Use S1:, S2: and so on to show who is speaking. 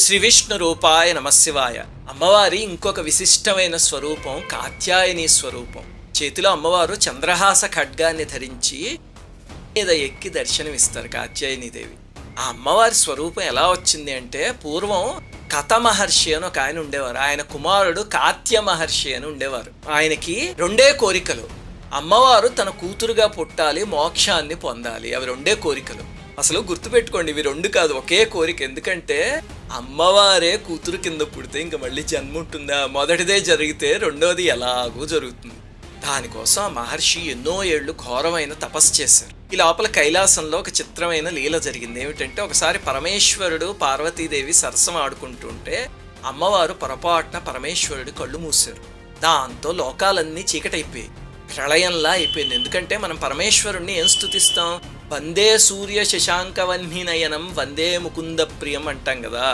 S1: శ్రీ విష్ణు రూపాయ నమశివాయ. అమ్మవారి ఇంకొక విశిష్టమైన స్వరూపం కాత్యాయని స్వరూపం. చేతిలో అమ్మవారు చంద్రహాస ఖడ్గాన్ని ధరించి మీద ఎక్కి దర్శనమిస్తారు కాత్యాయనీదేవి. ఆ అమ్మవారి స్వరూపం ఎలా వచ్చింది అంటే, పూర్వం కథ మహర్షి అని ఒక ఆయన ఉండేవారు. ఆయన కుమారుడు కాత్య మహర్షి అని ఉండేవారు. ఆయనకి రెండే కోరికలు. అమ్మవారు తన కూతురుగా పుట్టాలి, మోక్షాన్ని పొందాలి. అవి రెండే కోరికలు. అసలు గుర్తుపెట్టుకోండి, ఇవి రెండు కాదు, ఒకే కోరిక. ఎందుకంటే అమ్మవారే కూతురు కింద పుడితే ఇంక మళ్ళీ జన్మ ఉంటుందా? మొదటిదే జరిగితే రెండోది ఎలాగూ జరుగుతుంది. దానికోసం ఆ మహర్షి ఎన్నో ఏళ్ళు ఘోరమైన తపస్సు చేశారు. ఈ లోపల కైలాసంలో ఒక చిత్రమైన లీల జరిగింది. ఏమిటంటే, ఒకసారి పరమేశ్వరుడు పార్వతీదేవి సరసం ఆడుకుంటుంటే అమ్మవారు పొరపాటున పరమేశ్వరుడు కళ్ళు మూశారు. దాంతో లోకాలన్నీ చీకటైపోయాయి, ప్రళయంలా అయిపోయింది. ఎందుకంటే మనం పరమేశ్వరుణ్ణి ఏం స్తుతిస్తాం? వందే సూర్య శశాంకవన్నినయనం వందే ముకుంద ప్రియం అంటాం కదా.